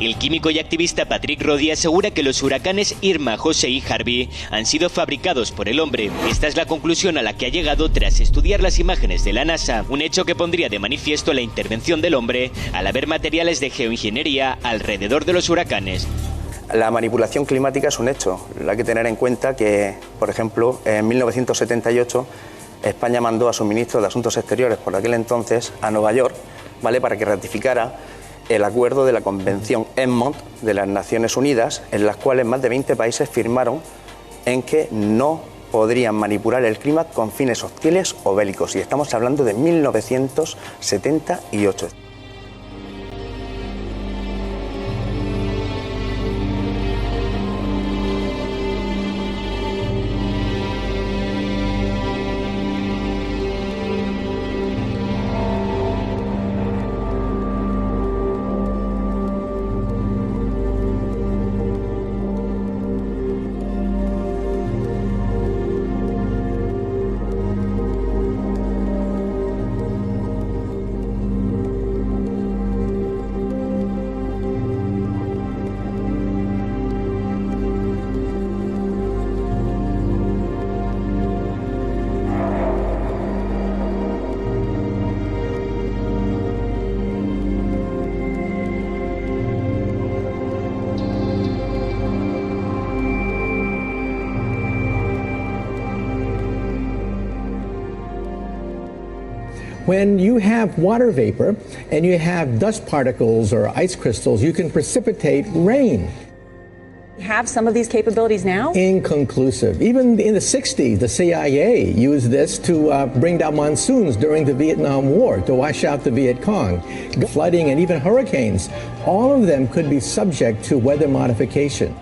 El químico y activista Patrick Roddy asegura que los huracanes Irma, José y Harvey han sido fabricados por el hombre. Esta es la conclusión a la que ha llegado tras estudiar las imágenes de la NASA, un hecho que pondría de manifiesto la intervención del hombre al haber materiales de geoingeniería alrededor de los huracanes. La manipulación climática es un hecho. Hay que tener en cuenta que, por ejemplo, en 1978 España mandó a su ministro de Asuntos Exteriores por aquel entonces a Nueva York, ¿vale?, para que ratificara el acuerdo de la Convención Ennyi de las Naciones Unidas, en las cuales más de 20 países firmaron en que no podrían manipular el clima con fines hostiles o bélicos. Y estamos hablando de 1978. When you have water vapor and you have dust particles or ice crystals, you can precipitate rain. Have some of these capabilities now? Inconclusive. Even in the 60s, the CIA used this to bring down monsoons during the Vietnam War, to wash out the Viet Cong. Flooding and even hurricanes, all of them could be subject to weather modification.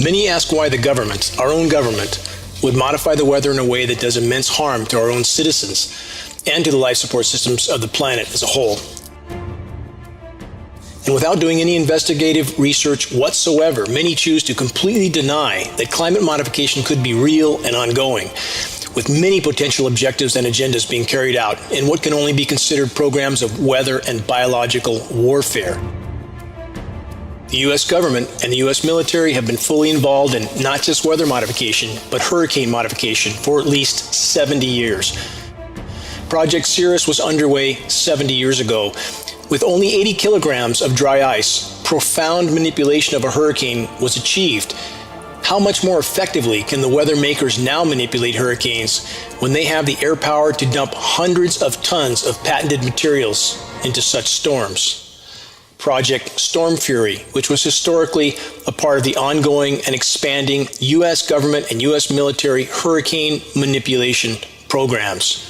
Many ask why the government, our own government, would modify the weather in a way that does immense harm to our own citizens and to the life support systems of the planet as a whole. And without doing any investigative research whatsoever, many choose to completely deny that climate modification could be real and ongoing, with many potential objectives and agendas being carried out in what can only be considered programs of weather and biological warfare. The U.S. government and the U.S. military have been fully involved in not just weather modification, but hurricane modification for at least 70 years. Project Cirrus was underway 70 years ago. With only 80 kilograms of dry ice, profound manipulation of a hurricane was achieved. How much more effectively can the weather makers now manipulate hurricanes when they have the air power to dump hundreds of tons of patented materials into such storms? Project Storm Fury, which was historically a part of the ongoing and expanding U.S. government and U.S. military hurricane manipulation programs.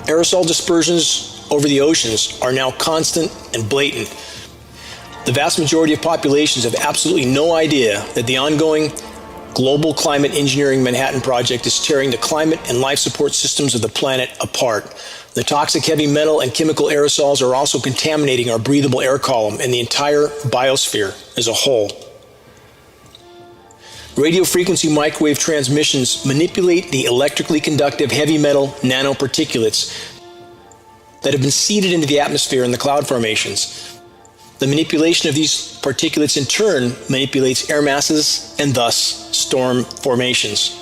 Aerosol dispersions over the oceans are now constant and blatant. The vast majority of populations have absolutely no idea that the ongoing global climate engineering Manhattan Project is tearing the climate and life support systems of the planet apart. The toxic heavy metal and chemical aerosols are also contaminating our breathable air column and the entire biosphere as a whole. Radio frequency microwave transmissions manipulate the electrically conductive heavy metal nanoparticulates that have been seeded into the atmosphere and the cloud formations. The manipulation of these particulates in turn manipulates air masses and thus storm formations.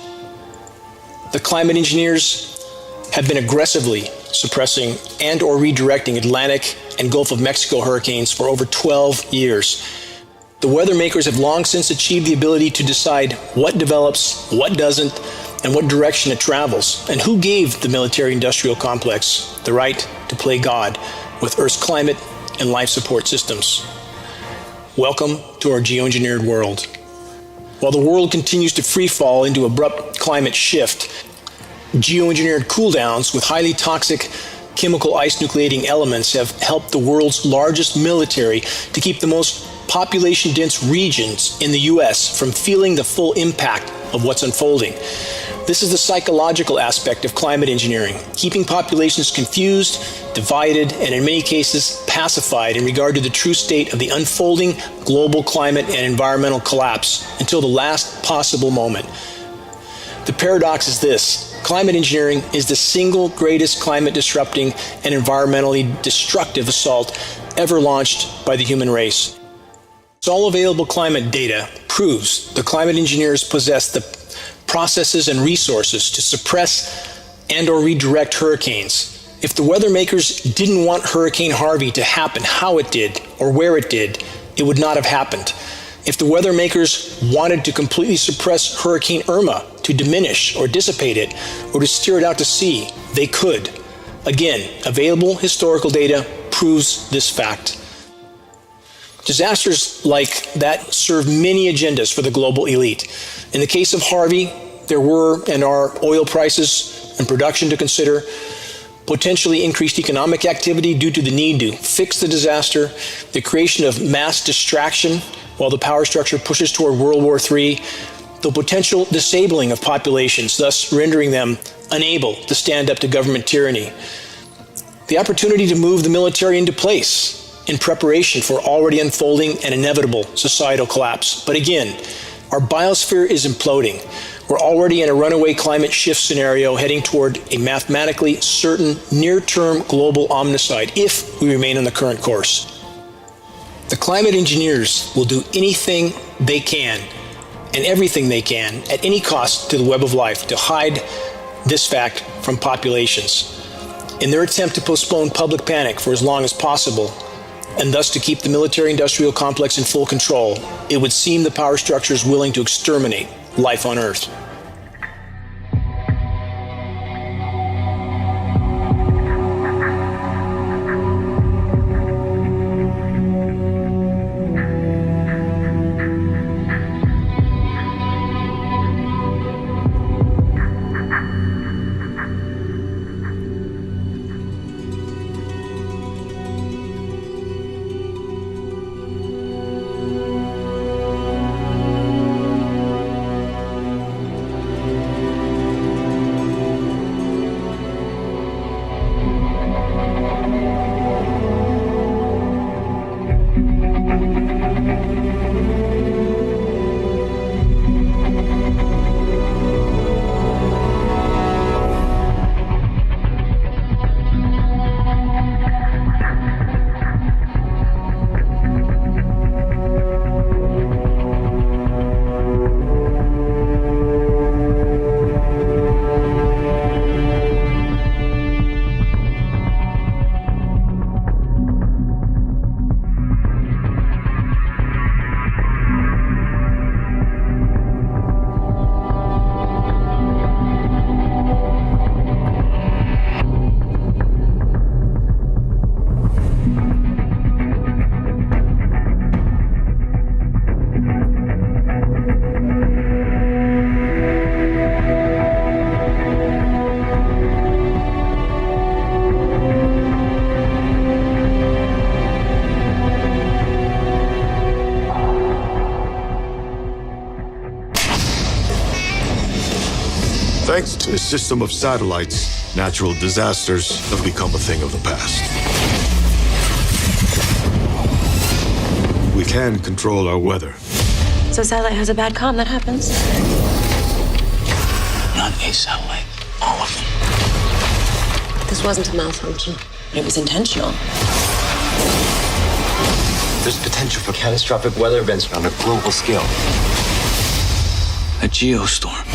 The climate engineers have been aggressively suppressing and or redirecting Atlantic and Gulf of Mexico hurricanes for over 12 years. The weather makers have long since achieved the ability to decide what develops, what doesn't, and what direction it travels, and who gave the military-industrial complex the right to play God with Earth's climate and life support systems. Welcome to our geoengineered world. While the world continues to freefall into abrupt climate shift, geoengineered cooldowns with highly toxic chemical ice nucleating elements have helped the world's largest military to keep the most population-dense regions in the U.S. from feeling the full impact of what's unfolding. This is the psychological aspect of climate engineering, keeping populations confused, divided, and in many cases pacified in regard to the true state of the unfolding global climate and environmental collapse until the last possible moment. The paradox is this: climate engineering is the single greatest climate disrupting and environmentally destructive assault ever launched by the human race. All available climate data proves the climate engineers possess the processes and resources to suppress and or redirect hurricanes. If the weather makers didn't want Hurricane Harvey to happen how it did or where it did, it would not have happened. If the weather makers wanted to completely suppress Hurricane Irma, to diminish or dissipate it, or to steer it out to sea, they could. Again, available historical data proves this fact. Disasters like that serve many agendas for the global elite. In the case of Harvey, there were and are oil prices and production to consider, potentially increased economic activity due to the need to fix the disaster, the creation of mass distraction while the power structure pushes toward World War III, the potential disabling of populations, thus rendering them unable to stand up to government tyranny, the opportunity to move the military into place in preparation for already unfolding and inevitable societal collapse. But again, our biosphere is imploding. We're already in a runaway climate shift scenario heading toward a mathematically certain near-term global omnicide if we remain on the current course. The climate engineers will do anything they can and everything they can at any cost to the web of life to hide this fact from populations. In their attempt to postpone public panic for as long as possible, and thus to keep the military-industrial complex in full control, it would seem the power structure is willing to exterminate life on Earth. Thanks to a system of satellites, natural disasters have become a thing of the past. We can control our weather. So satellite has a bad comm, that happens. Not a satellite, all of them. This wasn't a malfunction. It was intentional. There's potential for catastrophic weather events on a global scale. A geostorm.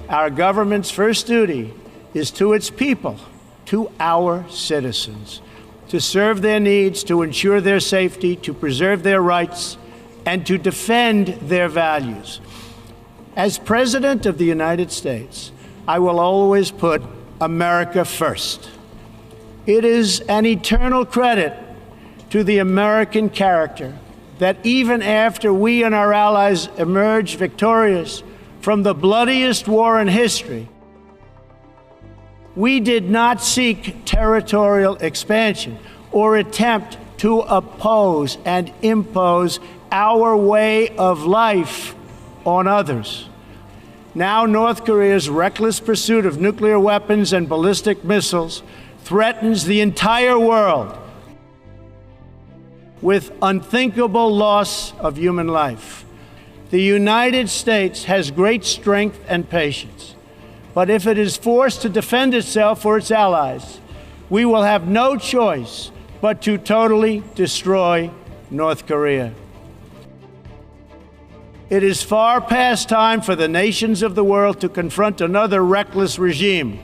Our government's first duty is to its people, to our citizens, to serve their needs, to ensure their safety, to preserve their rights, and to defend their values. As President of the United States, I will always put America first. It is an eternal credit to the American character that even after we and our allies emerged victorious from the bloodiest war in history, we did not seek territorial expansion or attempt to oppose and impose our way of life on others. Now, North Korea's reckless pursuit of nuclear weapons and ballistic missiles threatens the entire world with unthinkable loss of human life. The United States has great strength and patience, but if it is forced to defend itself or its allies, we will have no choice but to totally destroy North Korea. It is far past time for the nations of the world to confront another reckless regime.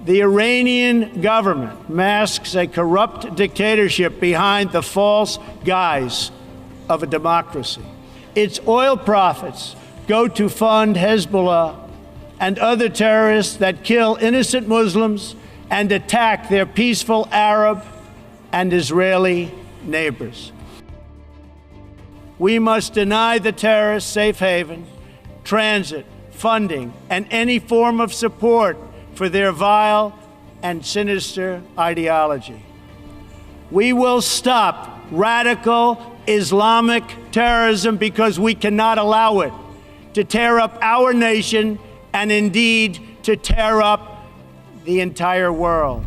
The Iranian government masks a corrupt dictatorship behind the false guise of a democracy. Its oil profits go to fund Hezbollah and other terrorists that kill innocent Muslims and attack their peaceful Arab and Israeli neighbors. We must deny the terrorists safe haven, transit, funding, and any form of support for their vile and sinister ideology. We will stop radical Islamic terrorism because we cannot allow it to tear up our nation and indeed to tear up the entire world.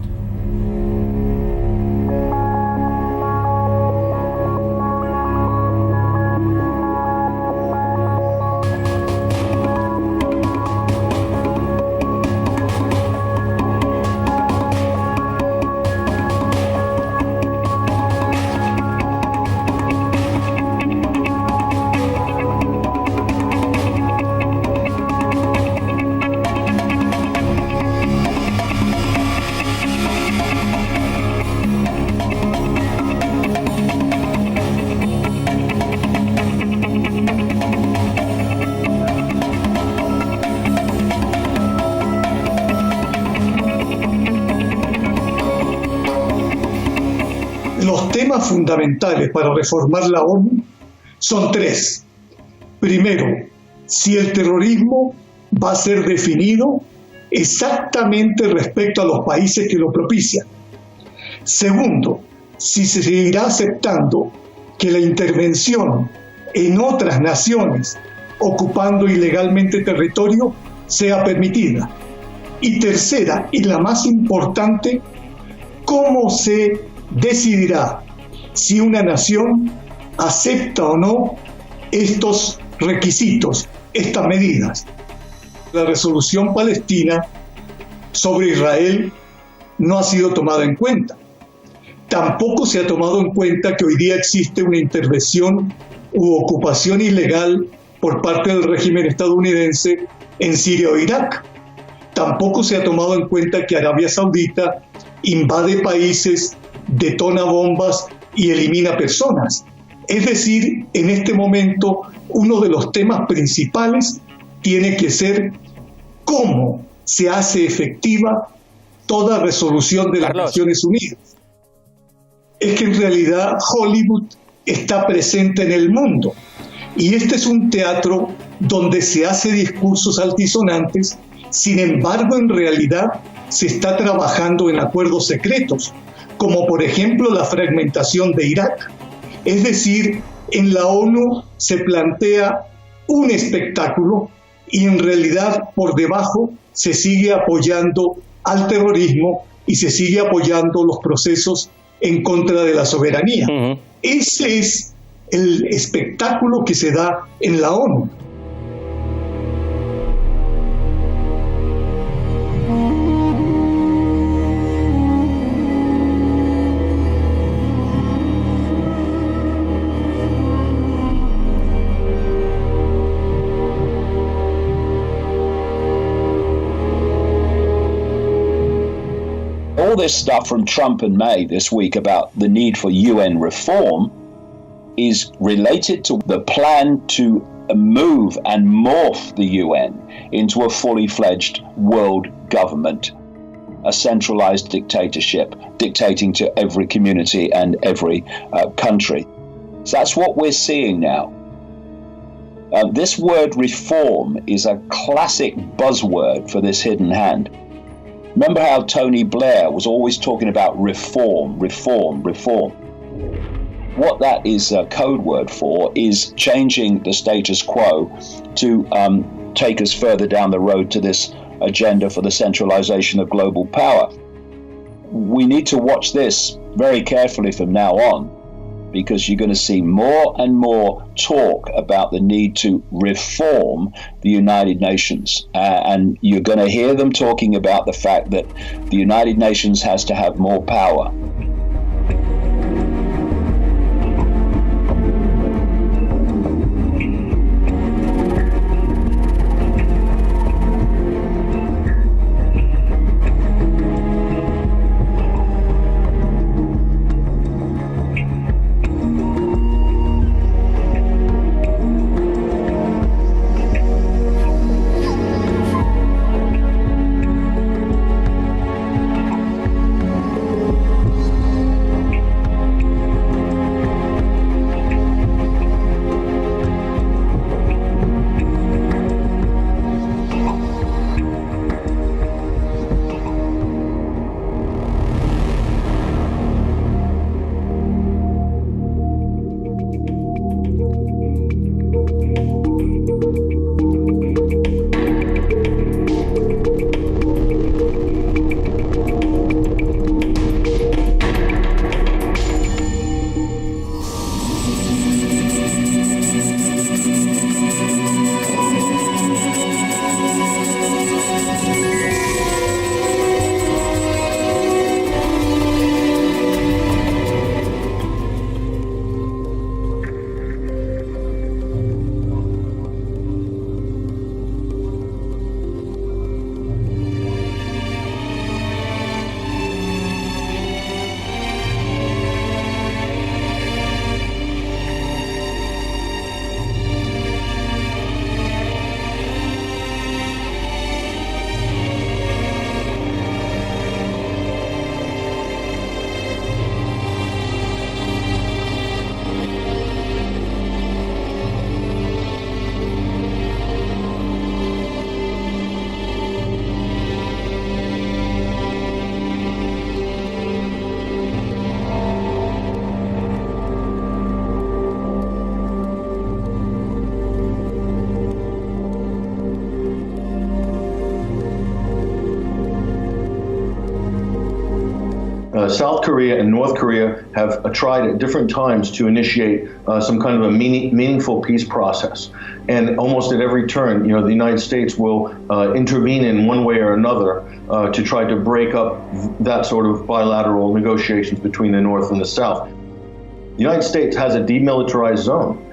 temas fundamentales para reformar la ONU son tres. Primero, si el terrorismo va a ser definido exactamente respecto a los países que lo propician. Segundo, si se seguirá aceptando que la intervención en otras naciones ocupando ilegalmente territorio sea permitida. Y tercera, y la más importante, cómo se decidirá si una nación acepta o no estos requisitos, estas medidas. La resolución palestina sobre Israel no ha sido tomada en cuenta. Tampoco se ha tomado en cuenta que hoy día existe una intervención u ocupación ilegal por parte del régimen estadounidense en Siria o Irak. Tampoco se ha tomado en cuenta que Arabia Saudita invade países, detona bombas y elimina personas. Es decir, en este momento, uno de los temas principales tiene que ser cómo se hace efectiva toda resolución de las Naciones Unidas. Es que en realidad Hollywood está presente en el mundo y este es un teatro donde se hace discursos altisonantes, sin embargo en realidad se está trabajando en acuerdos secretos, como por ejemplo la fragmentación de Irak. Es decir, en la ONU se plantea un espectáculo y en realidad por debajo se sigue apoyando al terrorismo y se sigue apoyando los procesos en contra de la soberanía. Ese es el espectáculo que se da en la ONU. All this stuff from Trump and May this week about the need for UN reform is related to the plan to move and morph the UN into a fully fledged world government, a centralized dictatorship dictating to every community and every country. So that's what we're seeing now. This word reform is a classic buzzword for this hidden hand. Remember how Tony Blair was always talking about reform, reform, reform. What that is a code word for is changing the status quo to take us further down the road to this agenda for the centralization of global power. We need to watch this very carefully from now on, because you're going to see more and more talk about the need to reform the United Nations. And you're going to hear them talking about the fact that the United Nations has to have more power. South Korea and North Korea have tried at different times to initiate some kind of a meaningful peace process. And almost at every turn, the United States will intervene in one way or another to try to break up that sort of bilateral negotiations between the North and the South. The United States has a demilitarized zone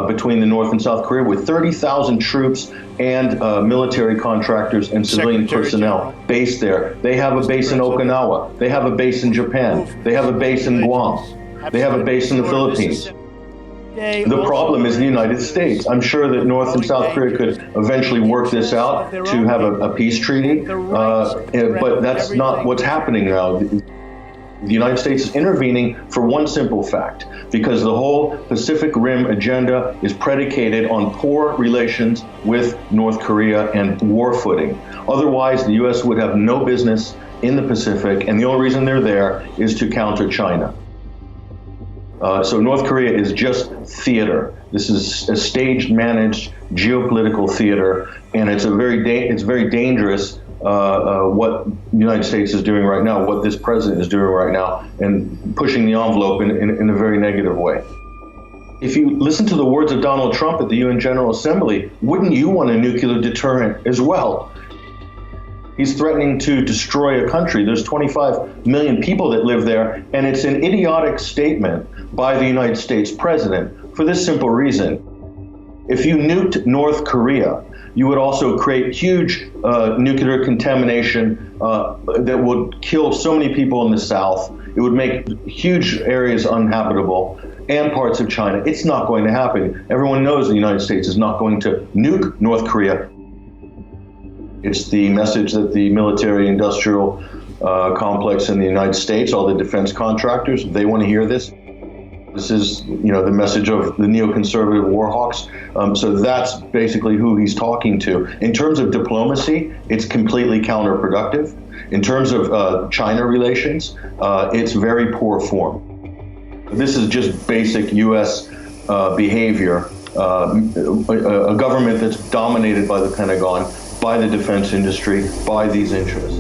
between the North and South Korea with 30,000 troops and military contractors and civilian personnel based there. They have a base in Okinawa. They have a base in Japan. They have a base in Guam. They have a base in the Philippines. The problem is the United States. I'm sure that North and South Korea could eventually work this out to have a peace treaty, but that's not what's happening now. The United States is intervening for one simple fact, because the whole Pacific Rim agenda is predicated on poor relations with North Korea and war footing. Otherwise, the U.S. would have no business in the Pacific, and the only reason they're there is to counter China. So North Korea is just theater. This is a staged, managed geopolitical theater, and it's very dangerous. What the United States is doing right now, what this president is doing right now, and pushing the envelope in a very negative way. If you listen to the words of Donald Trump at the UN General Assembly, wouldn't you want a nuclear deterrent as well? He's threatening to destroy a country. There's 25 million people that live there, and it's an idiotic statement by the United States president for this simple reason. If you nuked North Korea, you would also create huge nuclear contamination that would kill so many people in the South. It would make huge areas uninhabitable and parts of China. It's not going to happen. Everyone knows the United States is not going to nuke North Korea. It's the message that the military-industrial complex in the United States, all the defense contractors, they want to hear this. This is, the message of the neoconservative war hawks. So that's basically who he's talking to. In terms of diplomacy, it's completely counterproductive. In terms of China relations, it's very poor form. This is just basic U.S. behavior. A government that's dominated by the Pentagon, by the defense industry, by these interests.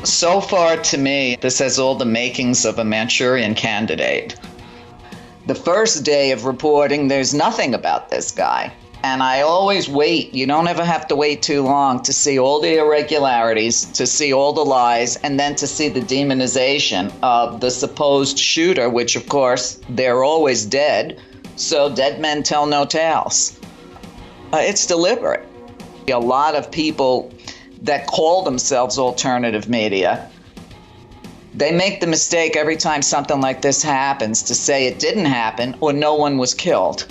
So far, to me, this has all the makings of a Manchurian Candidate. The first day of reporting, there's nothing about this guy. And I always wait. You don't ever have to wait too long to see all the irregularities, to see all the lies, and then to see the demonization of the supposed shooter, which, of course, they're always dead. So dead men tell no tales. It's deliberate. A lot of people that call themselves alternative media, they make the mistake every time something like this happens to say it didn't happen or no one was killed.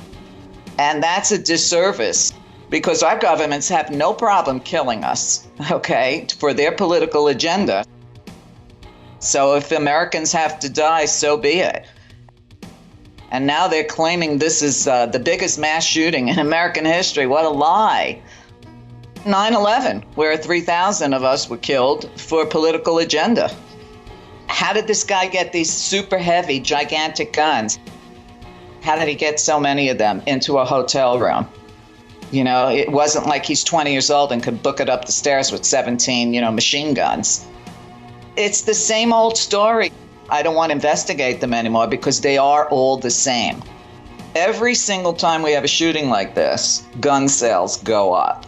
And that's a disservice because our governments have no problem killing us, okay, for their political agenda. So if Americans have to die, so be it. And now they're claiming this is the biggest mass shooting in American history. What a lie. 9/11, where 3,000 of us were killed for a political agenda. How did this guy get these super heavy, gigantic guns? How did he get so many of them into a hotel room? You know, it wasn't like he's 20 years old and could book it up the stairs with 17, machine guns. It's the same old story. I don't want to investigate them anymore because they are all the same. Every single time we have a shooting like this, gun sales go up.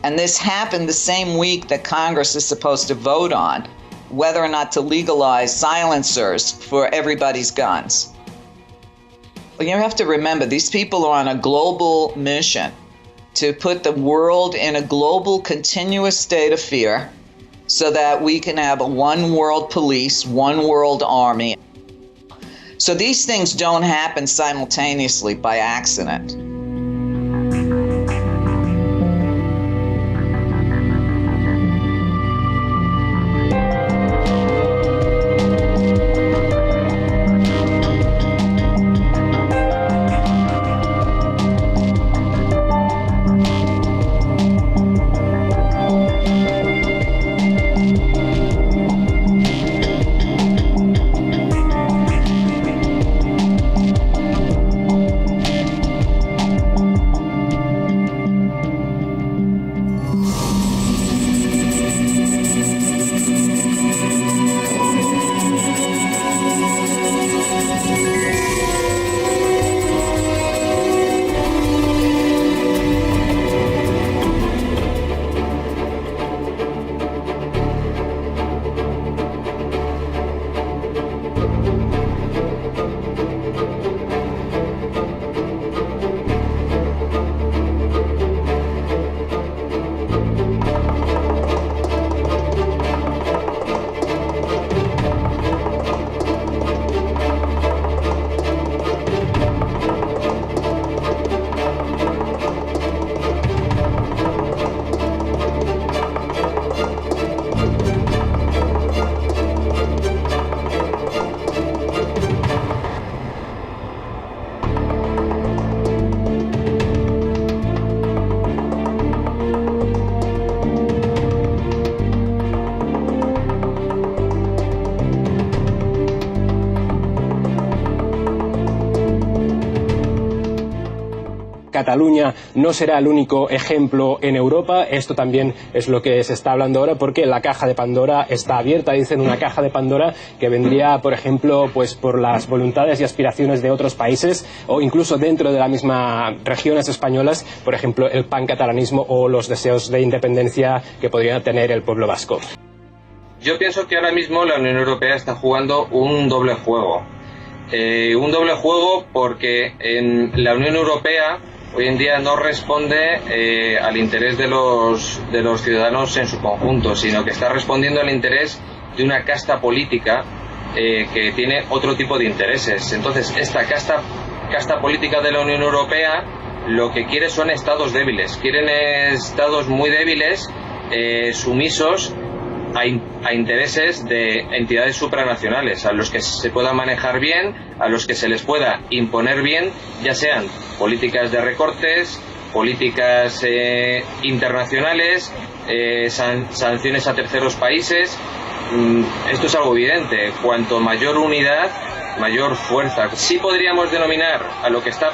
And this happened the same week that Congress is supposed to vote on whether or not to legalize silencers for everybody's guns. But you have to remember, these people are on a global mission to put the world in a global continuous state of fear so that we can have a one world police, one world army. So these things don't happen simultaneously by accident. Cataluña no será el único ejemplo en Europa. Esto también es lo que se está hablando ahora, porque la caja de Pandora está abierta. Dicen una caja de Pandora que vendría, por ejemplo, pues por las voluntades y aspiraciones de otros países, o incluso dentro de la misma regiones españolas, por ejemplo, el pancatalanismo o los deseos de independencia que podría tener el pueblo vasco. Yo pienso que ahora mismo la Unión Europea está jugando un doble juego. Un doble juego porque en la Unión Europea hoy en día no responde al interés de los ciudadanos en su conjunto, sino que está respondiendo al interés de una casta política que tiene otro tipo de intereses. Entonces, esta casta política de la Unión Europea lo que quiere son estados débiles, quieren estados muy débiles, sumisos a intereses de entidades supranacionales, a los que se pueda manejar bien, a los que se les pueda imponer bien, ya sean políticas de recortes, políticas internacionales, sanciones a terceros países. Esto es algo evidente. Cuanto mayor unidad, mayor fuerza. Sí podríamos denominar a lo que está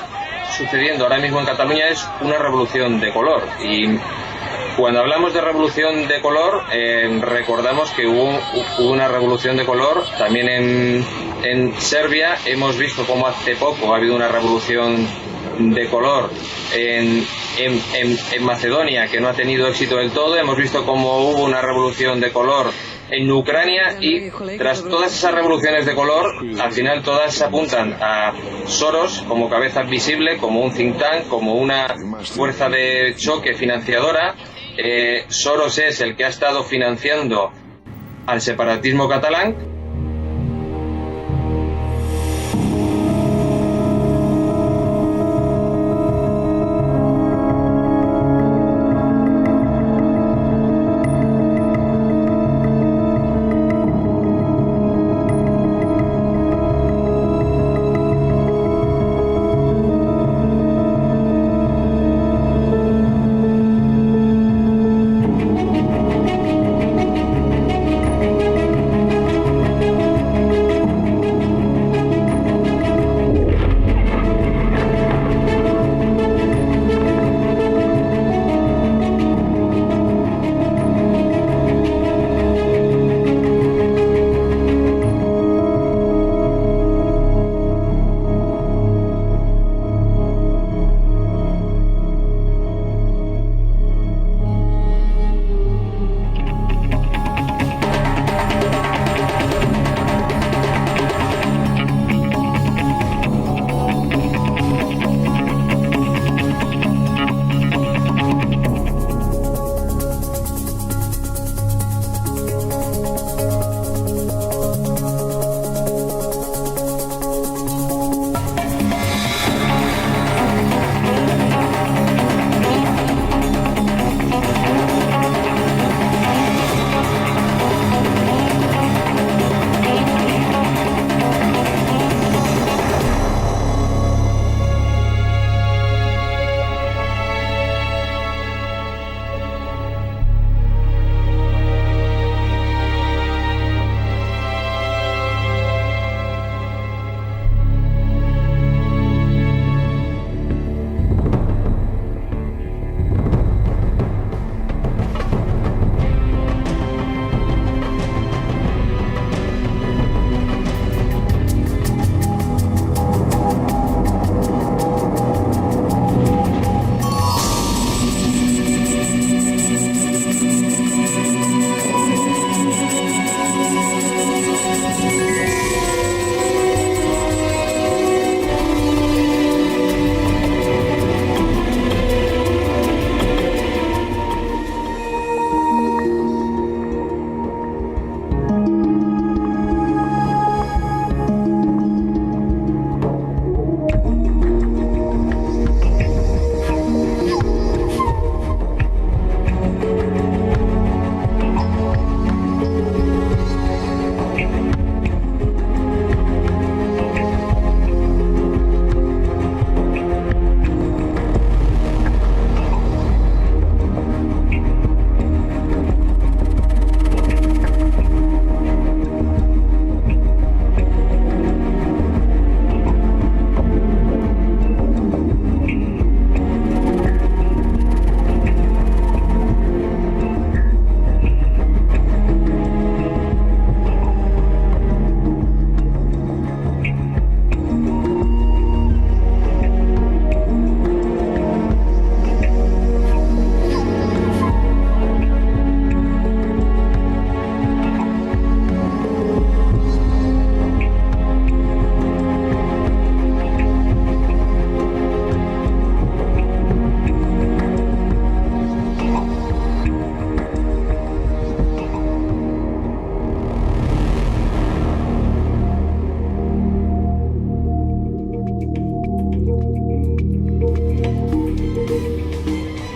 sucediendo ahora mismo en Cataluña es una revolución de color. Y cuando hablamos de revolución de color, recordamos que hubo una revolución de color también en Serbia. Hemos visto cómo hace poco ha habido una revolución de color en Macedonia, que no ha tenido éxito del todo. Hemos visto cómo hubo una revolución de color en Ucrania, y tras todas esas revoluciones de color, al final todas apuntan a Soros como cabeza visible, como un think tank, como una fuerza de choque financiadora. Soros es el que ha estado financiando al separatismo catalán.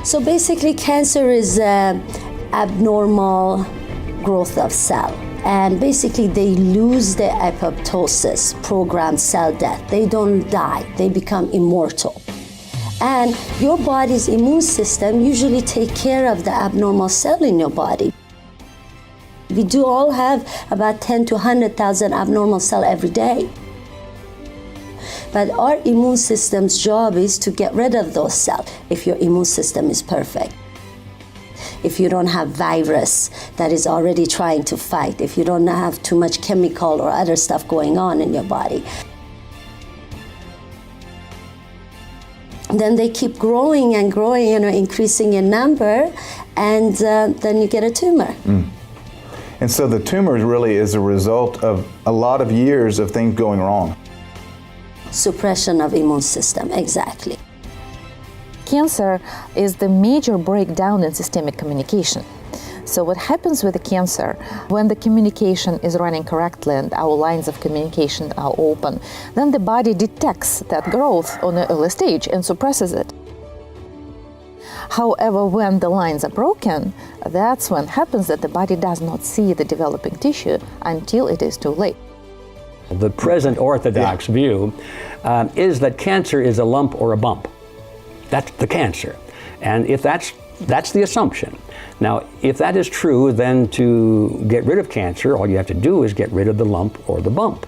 So basically cancer is abnormal growth of cell. And basically they lose their apoptosis, programmed cell death. They don't die, they become immortal. And your body's immune system usually take care of the abnormal cell in your body. We do all have about 10 to 100,000 abnormal cells every day. But our immune system's job is to get rid of those cells if your immune system is perfect. If you don't have virus that is already trying to fight, if you don't have too much chemical or other stuff going on in your body. Then they keep growing and growing, increasing in number, and then you get a tumor. And so the tumor really is a result of a lot of years of things going wrong. Suppression of immune system, exactly. Cancer is the major breakdown in systemic communication. So what happens with the cancer, when the communication is running correctly and our lines of communication are open, then the body detects that growth on an early stage and suppresses it. However, when the lines are broken, that's when it happens that the body does not see the developing tissue until it is too late. The present orthodox view is that cancer is a lump or a bump. That's the cancer. And if that's the assumption. Now, if that is true, then to get rid of cancer, all you have to do is get rid of the lump or the bump.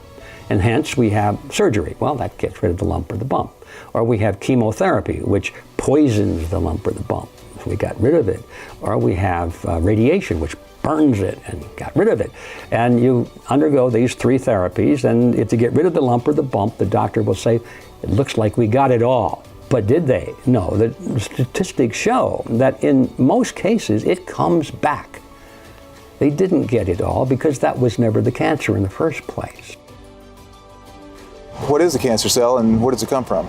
And hence we have surgery. Well, that gets rid of the lump or the bump. Or we have chemotherapy, which poisons the lump or the bump. So we got rid of it. Or we have radiation, which burns it and got rid of it. And you undergo these three therapies, and if you get rid of the lump or the bump, the doctor will say, it looks like we got it all. But did they? No, the statistics show that in most cases it comes back. They didn't get it all because that was never the cancer in the first place. What is a cancer cell and where does it come from?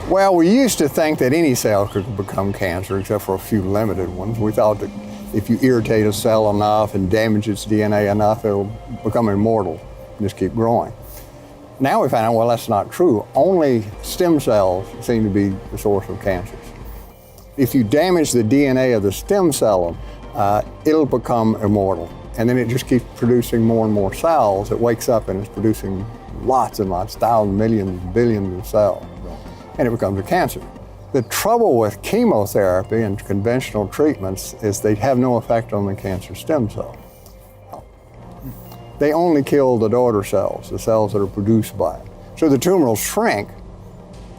Well, we used to think that any cell could become cancer except for a few limited ones. We thought that if you irritate a cell enough and damage its DNA enough, it'll become immortal and just keep growing. Now we find out, well, that's not true. Only stem cells seem to be the source of cancers. If you damage the DNA of the stem cell, it'll become immortal. And then it just keeps producing more and more cells. It wakes up and it's producing lots and lots, thousands, millions, billions of cells. And it becomes a cancer. The trouble with chemotherapy and conventional treatments is they have no effect on the cancer stem cell. They only kill the daughter cells, the cells that are produced by it. So the tumor will shrink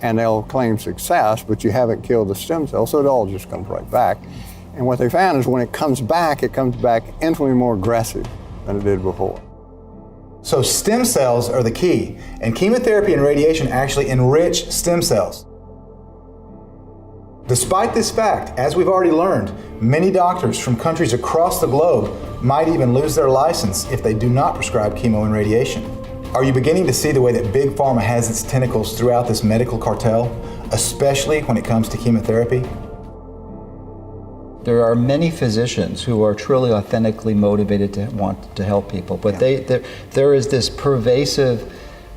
and they'll claim success, but you haven't killed the stem cell, so it all just comes right back. And what they found is when it comes back infinitely more aggressive than it did before. So stem cells are the key, and chemotherapy and radiation actually enrich stem cells. Despite this fact, as we've already learned, many doctors from countries across the globe might even lose their license if they do not prescribe chemo and radiation. Are you beginning to see the way that Big Pharma has its tentacles throughout this medical cartel, especially when it comes to chemotherapy? There are many physicians who are truly authentically motivated to want to help people, but there is this pervasive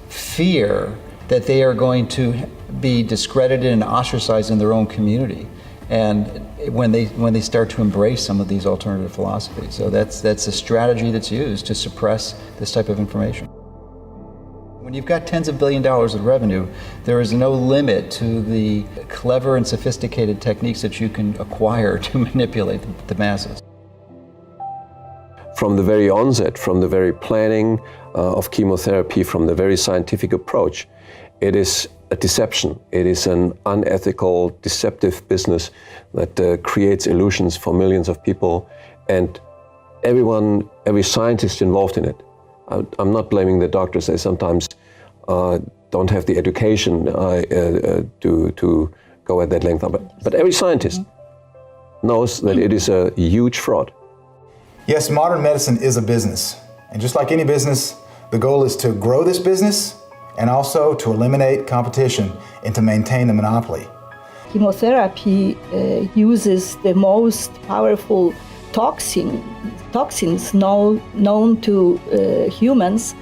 fear that they are going to be discredited and ostracized in their own community, and when they start to embrace some of these alternative philosophies. So that's a strategy that's used to suppress this type of information. When you've got tens of billions of dollars of revenue, there is no limit to the clever and sophisticated techniques that you can acquire to manipulate the masses. From the very onset, from the very planning of chemotherapy, from the very scientific approach, it is a deception. It is an unethical, deceptive business that creates illusions for millions of people, and every scientist involved in it. I'm not blaming the doctors. They sometimes don't have the education to go at that length. But every scientist knows that it is a huge fraud. Yes, modern medicine is a business. And just like any business, the goal is to grow this business and also to eliminate competition and to maintain the monopoly. Chemotherapy uses the most powerful toxins known to humans.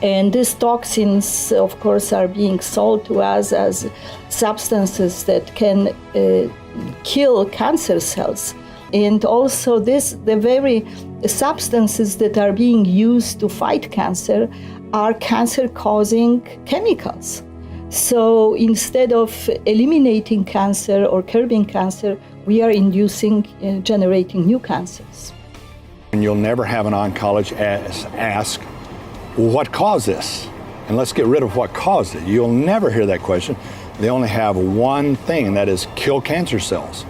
And these toxins, of course, are being sold to us as substances that can kill cancer cells. And also the very substances that are being used to fight cancer are cancer-causing chemicals. So instead of eliminating cancer or curbing cancer, we are generating new cancers. And you'll never have an oncologist ask, well, what caused this? And let's get rid of what caused it. You'll never hear that question. They only have one thing, and that is kill cancer cells.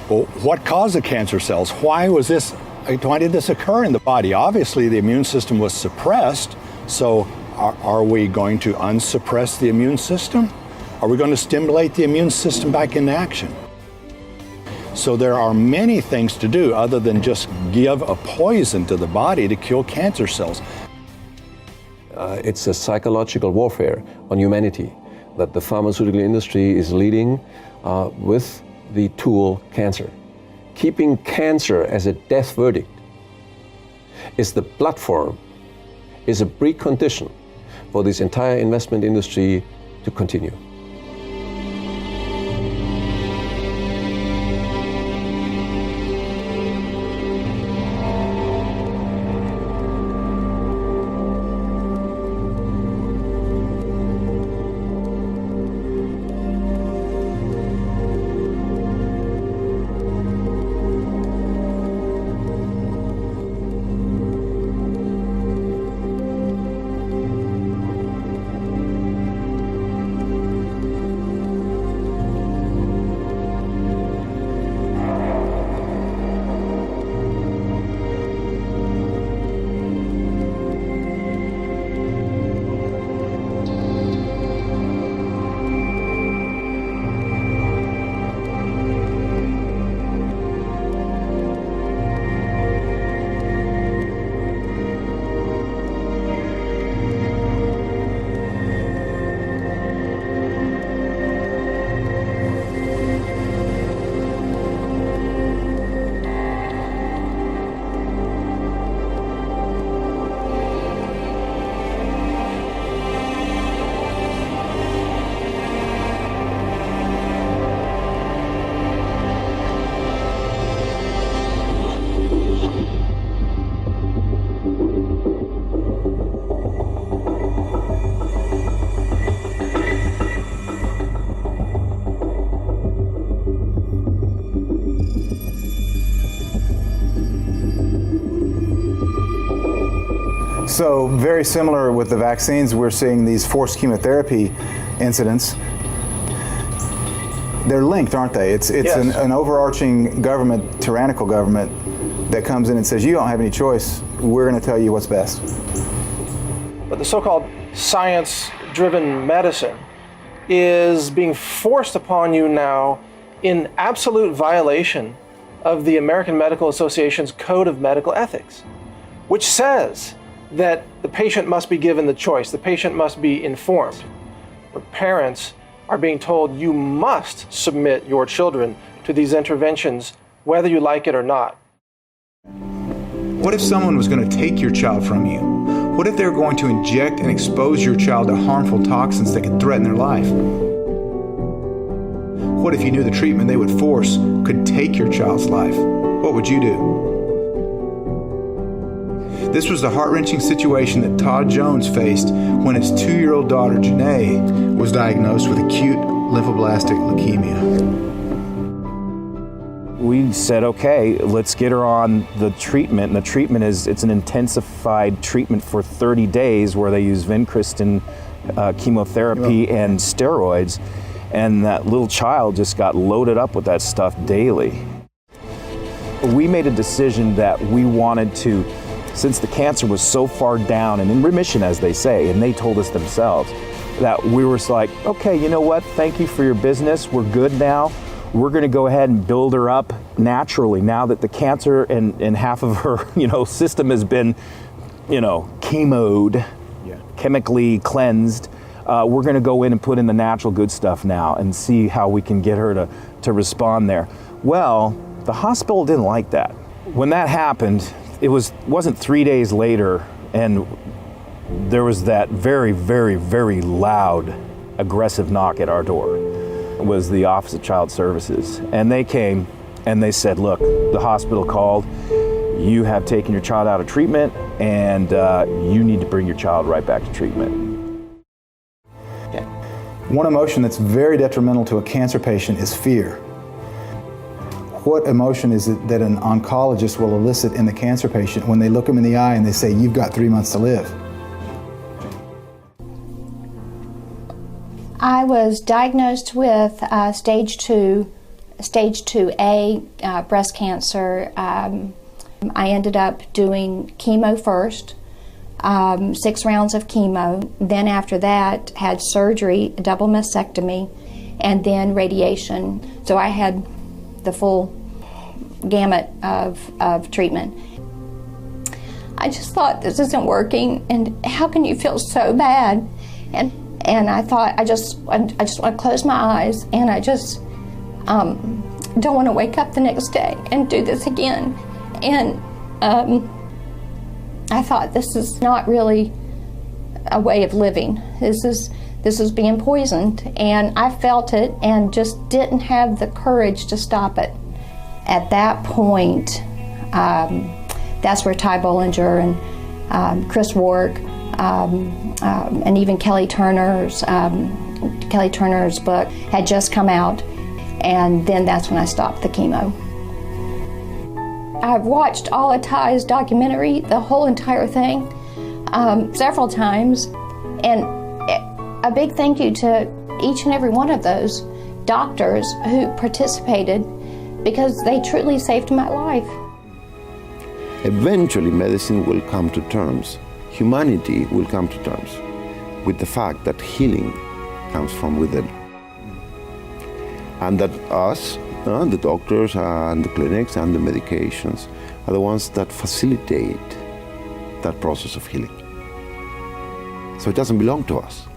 Well, what caused the cancer cells? Why did this occur in the body? Obviously, the immune system was suppressed, so are we going to unsuppress the immune system? Are we going to stimulate the immune system back into action? So there are many things to do other than just give a poison to the body to kill cancer cells. It's a psychological warfare on humanity that the pharmaceutical industry is leading with the tool cancer. Keeping cancer as a death verdict is the platform, is a precondition for this entire investment industry to continue. So very similar with the vaccines, we're seeing these forced chemotherapy incidents. They're linked, aren't they? It's yes. an overarching government, tyrannical government, that comes in and says, you don't have any choice, we're going to tell you what's best. But the so-called science-driven medicine is being forced upon you now in absolute violation of the American Medical Association's Code of Medical Ethics, which says that the patient must be given the choice, the patient must be informed. Where parents are being told you must submit your children to these interventions, whether you like it or not. What if someone was going to take your child from you? What if they were going to inject and expose your child to harmful toxins that could threaten their life? What if you knew the treatment they would force could take your child's life? What would you do? This was the heart-wrenching situation that Todd Jones faced when his 2-year-old daughter, Janae, was diagnosed with acute lymphoblastic leukemia. We said, okay, let's get her on the treatment. And the treatment it's an intensified treatment for 30 days where they use vincristine, chemotherapy, and steroids. And that little child just got loaded up with that stuff daily. We made a decision that we wanted to, since the cancer was so far down and in remission, as they say, and they told us themselves, that we were like, okay, you know what, thank you for your business, we're good now. We're gonna go ahead and build her up naturally now that the cancer and half of her, system has been, chemoed, chemically cleansed. We're gonna go in and put in the natural good stuff now and see how we can get her to respond there. Well, the hospital didn't like that. When that happened, it wasn't 3 days later, and there was that very, very, very loud, aggressive knock at our door. It was the Office of Child Services. And they came and they said, look, the hospital called, you have taken your child out of treatment, and you need to bring your child right back to treatment. Okay. One emotion that's very detrimental to a cancer patient is fear. What emotion is it that an oncologist will elicit in the cancer patient when they look them in the eye and they say, you've got 3 months to live? I was diagnosed with stage 2A breast cancer. I ended up doing chemo first, 6 rounds of chemo. Then after that, had surgery, a double mastectomy, and then radiation. So I had the full gamut of treatment. I just thought, this isn't working, and how can you feel so bad? And I thought, I just want to close my eyes, and I just don't want to wake up the next day and do this again. And I thought, this is not really a way of living. This is being poisoned, and I felt it and just didn't have the courage to stop it. At that point, that's where Ty Bollinger and Chris Wark and even Kelly Turner's book had just come out, and then that's when I stopped the chemo. I've watched all of Ty's documentary, the whole entire thing, several times, and a big thank you to each and every one of those doctors who participated, because they truly saved my life. Eventually, medicine will come to terms, humanity will come to terms with the fact that healing comes from within. And that us, the doctors and the clinics and the medications, are the ones that facilitate that process of healing. So it doesn't belong to us.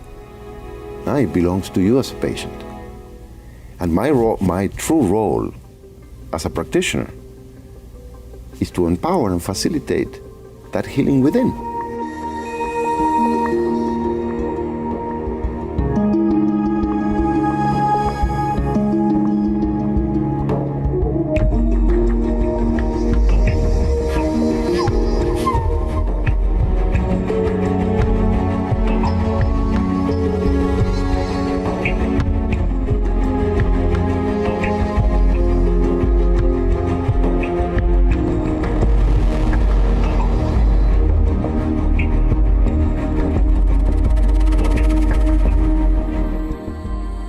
It belongs to you as a patient. And my true role as a practitioner is to empower and facilitate that healing within.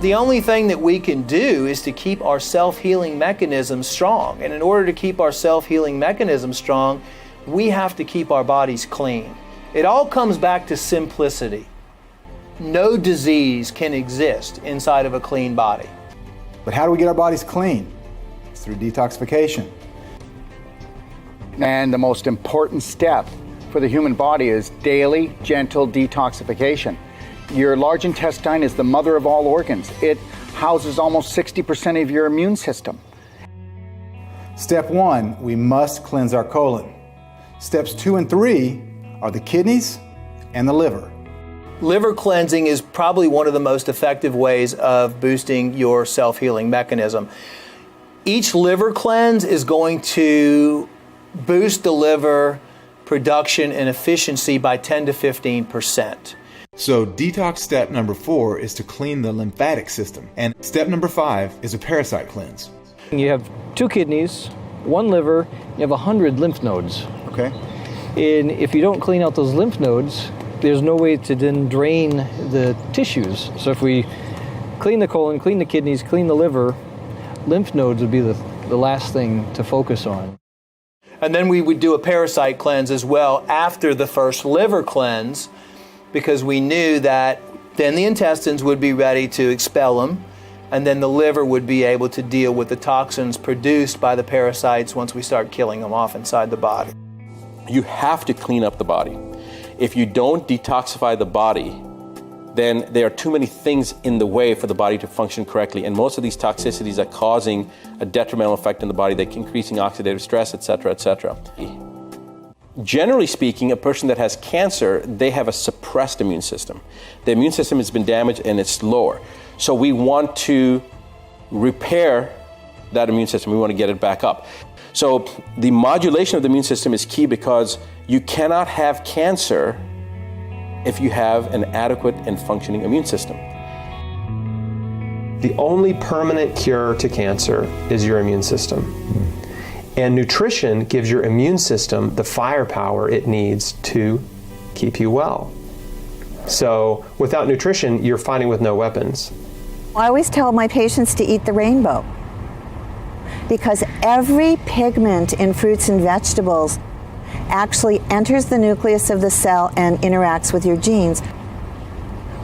The only thing that we can do is to keep our self-healing mechanism strong. And in order to keep our self-healing mechanism strong, we have to keep our bodies clean. It all comes back to simplicity. No disease can exist inside of a clean body. But how do we get our bodies clean? It's through detoxification. And the most important step for the human body is daily, gentle detoxification. Your large intestine is the mother of all organs. It houses almost 60% of your immune system. Step 1, we must cleanse our colon. Steps 2 and 3 are the kidneys and the liver. Liver cleansing is probably one of the most effective ways of boosting your self-healing mechanism. Each liver cleanse is going to boost the liver production and efficiency by 10 to 15%. So detox step number 4 is to clean the lymphatic system. And step number 5 is a parasite cleanse. You have 2 kidneys, 1 liver, you have 100 lymph nodes. Okay. And if you don't clean out those lymph nodes, there's no way to then drain the tissues. So if we clean the colon, clean the kidneys, clean the liver, lymph nodes would be the last thing to focus on. And then we would do a parasite cleanse as well after the first liver cleanse, because we knew that then the intestines would be ready to expel them, and then the liver would be able to deal with the toxins produced by the parasites once we start killing them off inside the body. You have to clean up the body. If you don't detoxify the body, then there are too many things in the way for the body to function correctly, and most of these toxicities are causing a detrimental effect in the body, like increasing oxidative stress, etc., etc. Generally speaking, a person that has cancer, they have a suppressed immune system. The immune system has been damaged and it's lower. So we want to repair that immune system. We want to get it back up. So the modulation of the immune system is key, because you cannot have cancer if you have an adequate and functioning immune system. The only permanent cure to cancer is your immune system. And nutrition gives your immune system the firepower it needs to keep you well. So without nutrition, you're fighting with no weapons. I always tell my patients to eat the rainbow, because every pigment in fruits and vegetables actually enters the nucleus of the cell and interacts with your genes,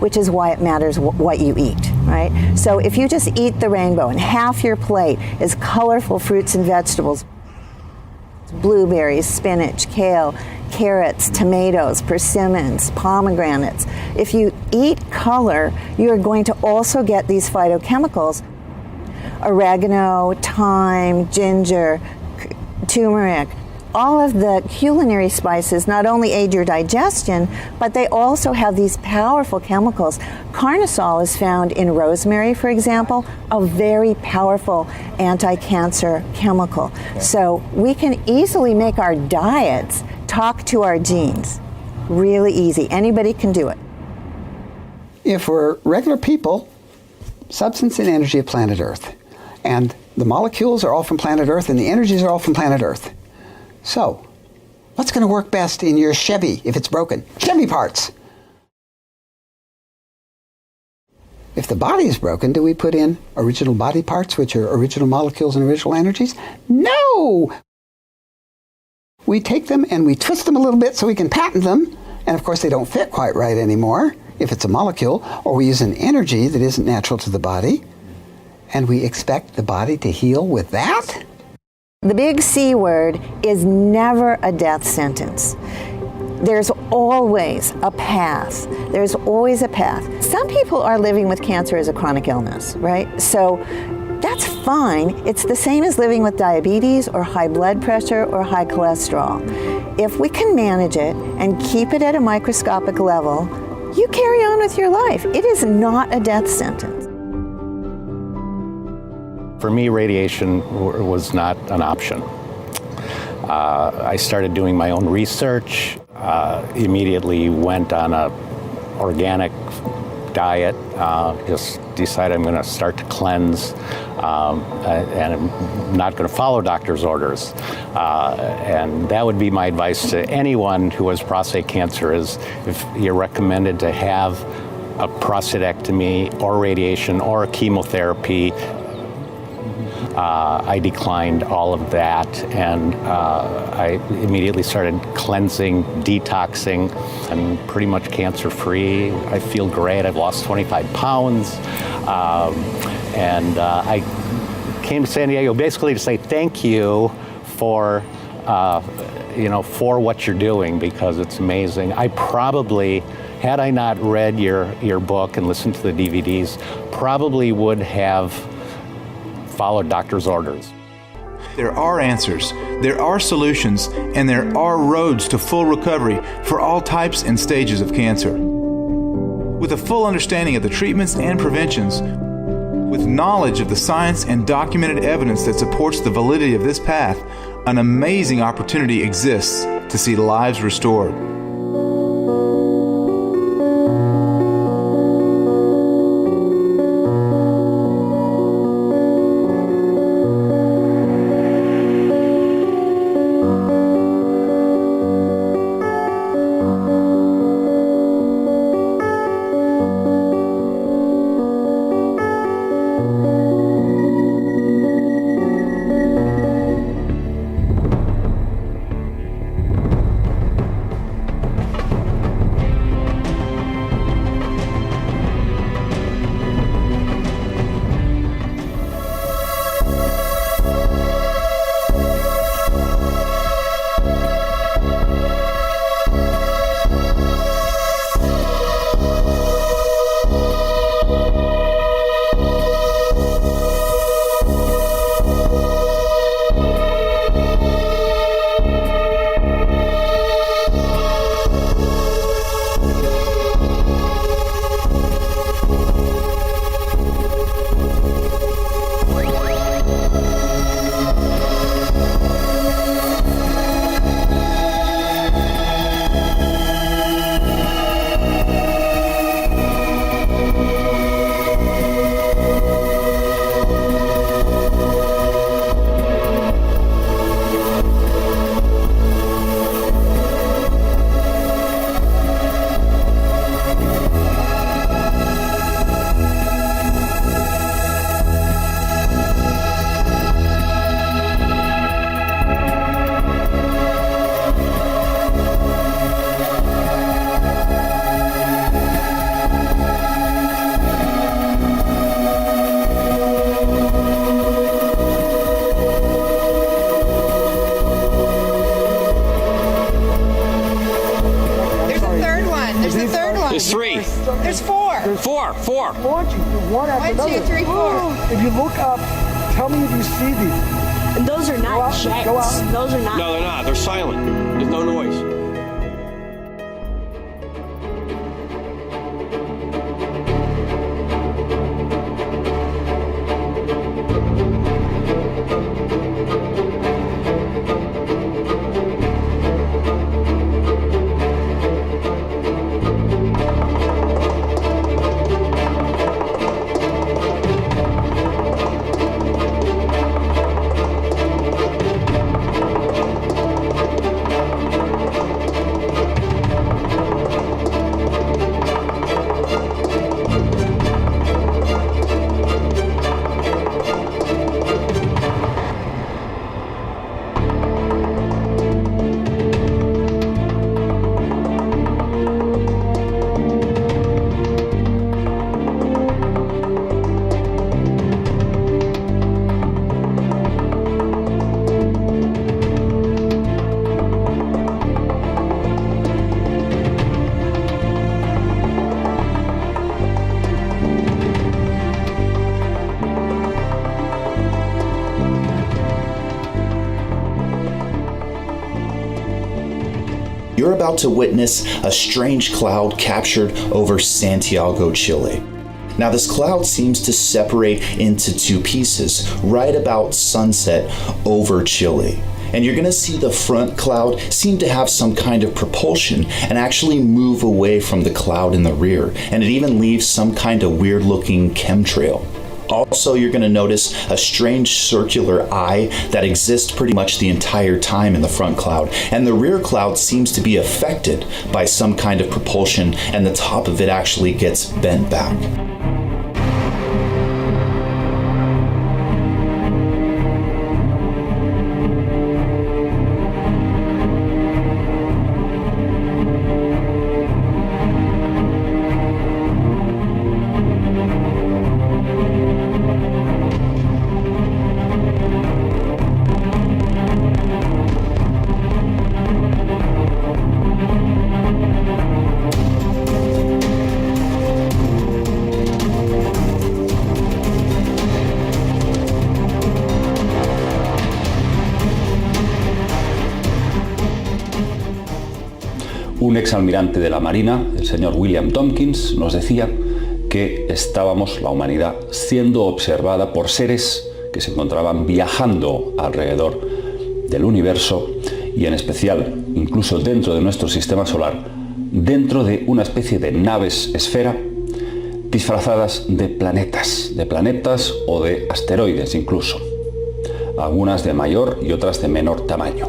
which is why it matters what you eat, right? So if you just eat the rainbow and half your plate is colorful fruits and vegetables, Blueberries, spinach, kale, carrots, tomatoes, persimmons, pomegranates. If you eat color, you are going to also get these phytochemicals. Oregano, thyme, ginger, turmeric. All of the culinary spices not only aid your digestion, but they also have these powerful chemicals. Carnosol is found in rosemary, for example, a very powerful anti-cancer chemical. So we can easily make our diets talk to our genes. Really easy. Anybody can do it. If we're regular people, substance and energy of planet Earth. And the molecules are all from planet Earth and the energies are all from planet Earth. So, what's going to work best in your Chevy if it's broken? Chevy parts! If the body is broken, do we put in original body parts, which are original molecules and original energies? No! We take them and we twist them a little bit so we can patent them, and of course they don't fit quite right anymore if it's a molecule, or we use an energy that isn't natural to the body, and we expect the body to heal with that? The big C word is never a death sentence. There's always a path. There's always a path. Some people are living with cancer as a chronic illness, right? So that's fine. It's the same as living with diabetes or high blood pressure or high cholesterol. If we can manage it and keep it at a microscopic level, you carry on with your life. It is not a death sentence. For me, radiation was not an option. I started doing my own research, immediately went on a organic diet, just decided I'm going to start to cleanse, and I'm not going to follow doctor's orders. And that would be my advice to anyone who has prostate cancer, is if you're recommended to have a prostatectomy or radiation or a chemotherapy, I declined all of that, and I immediately started cleansing, detoxing. I'm pretty much cancer-free. I feel great. I've lost 25 pounds. And I came to San Diego basically to say thank you for, for what you're doing, because it's amazing. I probably, had I not read your book and listened to the DVDs, probably would have followed doctor's orders. There are answers, there are solutions, and there are roads to full recovery for all types and stages of cancer. With a full understanding of the treatments and preventions, with knowledge of the science and documented evidence that supports the validity of this path, an amazing opportunity exists to see lives restored. one. There's 3. There's 4. Four. I want you to do one after another. 1, 2, 3, 4. If you look up, tell me if you see these. And those are not jets. Those are not. No, they're not. They're silent. There's no noise. You're about to witness a strange cloud captured over Santiago, Chile. Now this cloud seems to separate into 2 pieces right about sunset over Chile. And you're gonna see the front cloud seem to have some kind of propulsion and actually move away from the cloud in the rear. And it even leaves some kind of weird looking chemtrail. Also, you're going to notice a strange circular eye that exists pretty much the entire time in the front cloud. And the rear cloud seems to be affected by some kind of propulsion, and the top of it actually gets bent back. Un exalmirante de la Marina, el señor William Tompkins, nos decía que estábamos, la humanidad, siendo observada por seres que se encontraban viajando alrededor del universo y en especial, incluso dentro de nuestro sistema solar, dentro de una especie de naves esfera disfrazadas de planetas o de asteroides incluso, algunas de mayor y otras de menor tamaño.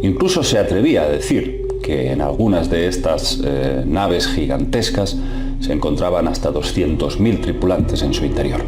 Incluso se atrevía a decir que en algunas de estas naves gigantescas se encontraban hasta 200.000 tripulantes en su interior.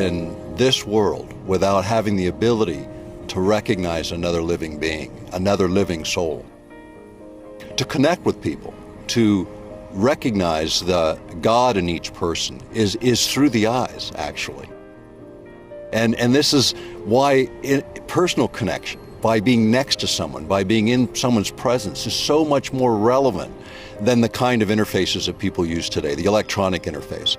in this world without having the ability to recognize another living being, another living soul. To connect with people, to recognize the God in each person is through the eyes, actually. And this is why personal connection, by being next to someone, by being in someone's presence, is so much more relevant than the kind of interfaces that people use today, the electronic interface.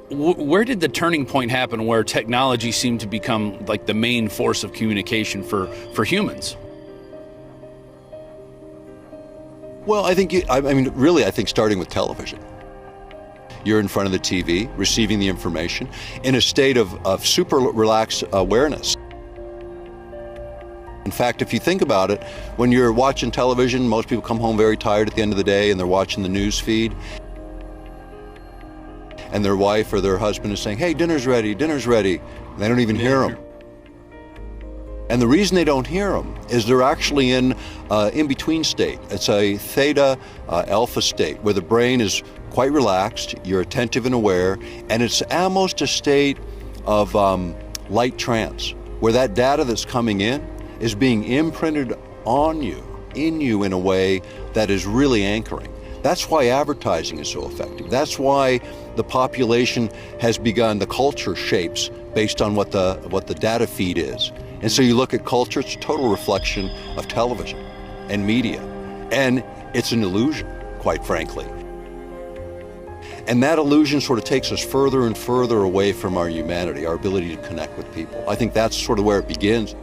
Where did the turning point happen where technology seemed to become like the main force of communication for humans? Well, I think, really, I think starting with television. You're in front of the TV, receiving the information in a state of super relaxed awareness. In fact, if you think about it, when you're watching television, most people come home very tired at the end of the day and they're watching the news feed. And their wife or their husband is saying, hey, dinner's ready, dinner's ready. And they don't even hear them. And the reason they don't hear them is they're actually in between state. It's a theta alpha state where the brain is quite relaxed, you're attentive and aware, and it's almost a state of light trance, where that data that's coming in is being imprinted on you, in you in a way that is really anchoring. That's why advertising is so effective. That's why the population has begun, the culture shapes based on what the data feed is. And so you look at culture, it's a total reflection of television and media. And it's an illusion, quite frankly. And that illusion sort of takes us further and further away from our humanity, our ability to connect with people. I think that's sort of where it begins.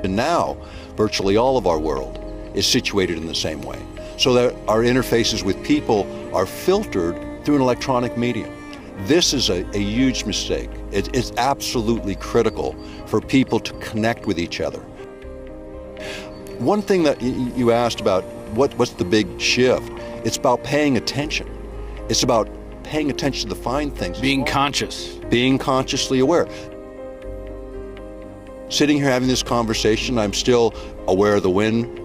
And now, virtually all of our world is situated in the same way. So that our interfaces with people are filtered through an electronic medium. This is a huge mistake. It's absolutely critical for people to connect with each other. One thing that you asked about, what's the big shift? It's about paying attention. It's about paying attention to the fine things. Being conscious. Being consciously aware. Sitting here having this conversation, I'm still aware of the wind.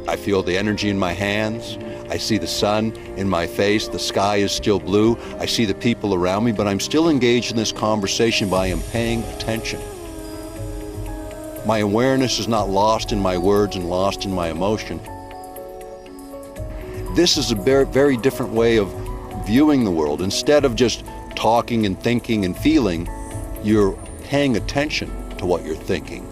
I feel the energy in my hands. I see the sun in my face. The sky is still blue. I see the people around me, but I'm still engaged in this conversation by I am paying attention. My awareness is not lost in my words and lost in my emotion. This is a very, very different way of viewing the world. Instead of just talking and thinking and feeling, you're paying attention to what you're thinking.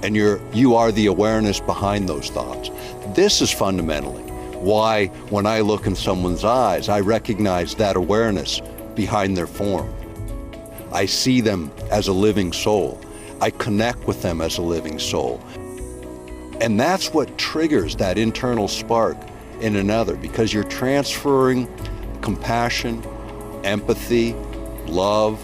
And you are the awareness behind those thoughts. This is fundamentally why when I look in someone's eyes, I recognize that awareness behind their form. I see them as a living soul. I connect with them as a living soul. And that's what triggers that internal spark in another, because you're transferring compassion, empathy, love,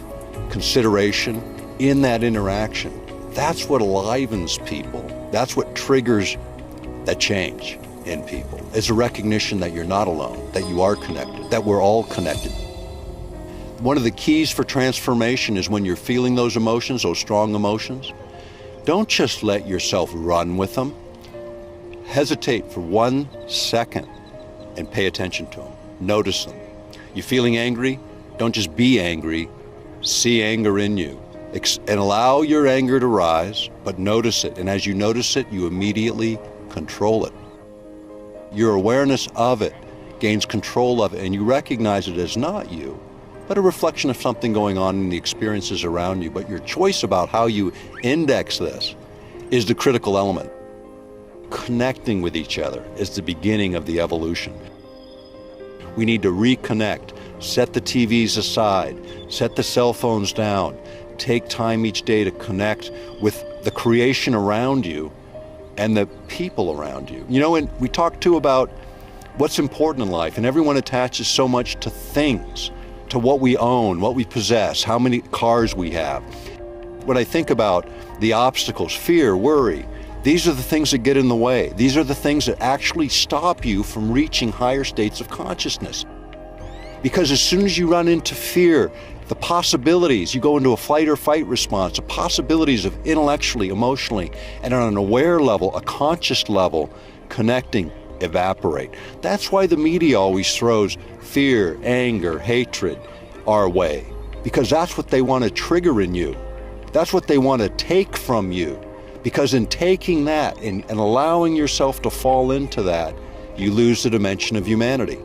consideration in that interaction. That's what enlivens people. That's what triggers that change in people. It's a recognition that you're not alone, that you are connected, that we're all connected. One of the keys for transformation is when you're feeling those emotions, those strong emotions, don't just let yourself run with them. Hesitate for 1 second and pay attention to them. Notice them. You're feeling angry? Don't just be angry. See anger in you. And allow your anger to rise, but notice it. And as you notice it, you immediately control it. Your awareness of it gains control of it, and you recognize it as not you, but a reflection of something going on in the experiences around you. But your choice about how you index this is the critical element. Connecting with each other is the beginning of the evolution. We need to reconnect, set the TVs aside, set the cell phones down, take time each day to connect with the creation around you and the people around you. You know, and we talk too about what's important in life, and everyone attaches so much to things, to what we own, what we possess, how many cars we have. When I think about the obstacles, fear, worry, these are the things that get in the way. These are the things that actually stop you from reaching higher states of consciousness. Because as soon as you run into fear, the possibilities, you go into a fight or fight response, the possibilities of intellectually, emotionally, and on an aware level, a conscious level, connecting, evaporate. That's why the media always throws fear, anger, hatred our way. because that's what they want to trigger in you. That's what they want to take from you. Because in taking that and allowing yourself to fall into that, you lose the dimension of humanity.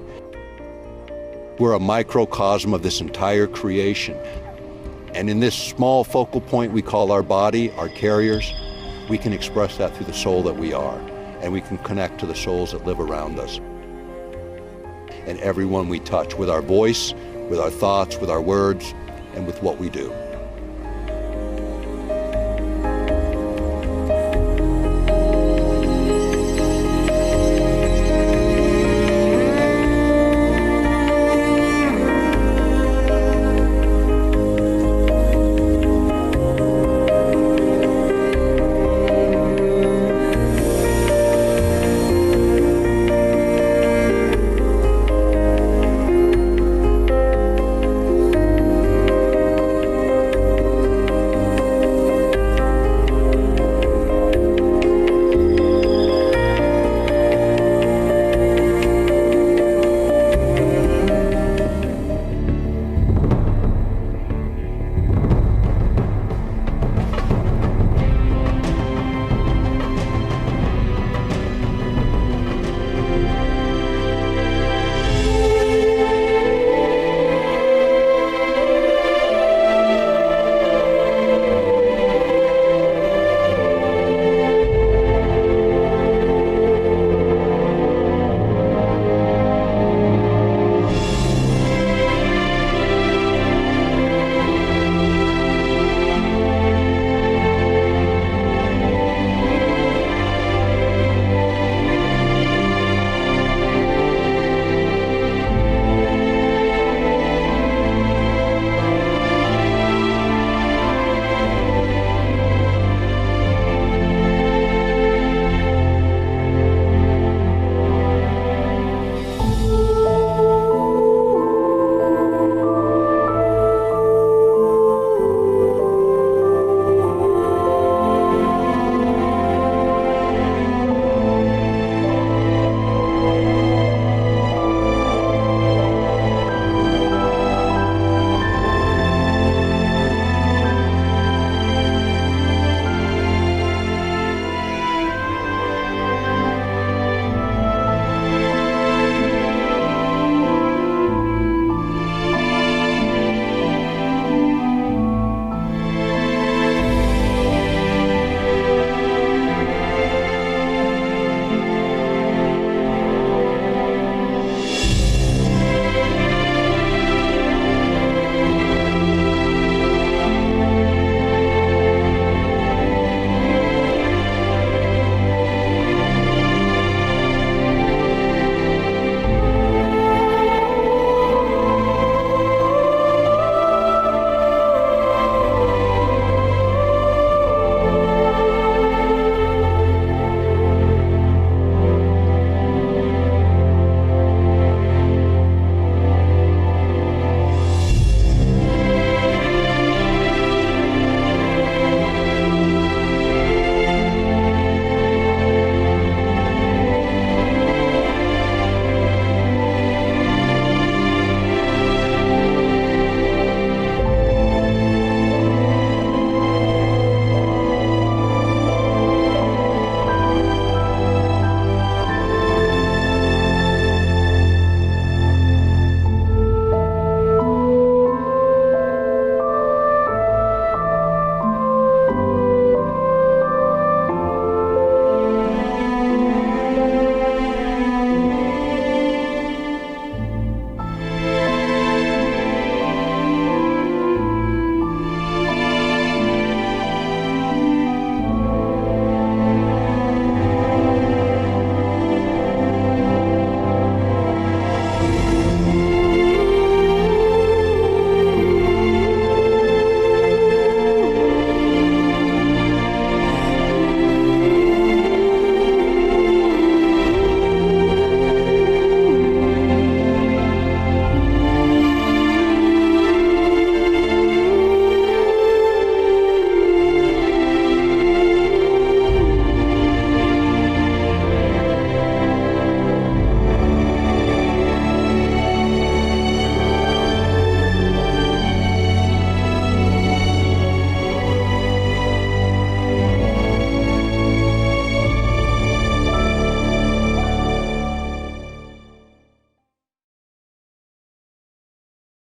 We're a microcosm of this entire creation. And in this small focal point we call our body, our carriers, we can express that through the soul that we are. And we can connect to the souls that live around us. And everyone we touch with our voice, with our thoughts, with our words, and with what we do.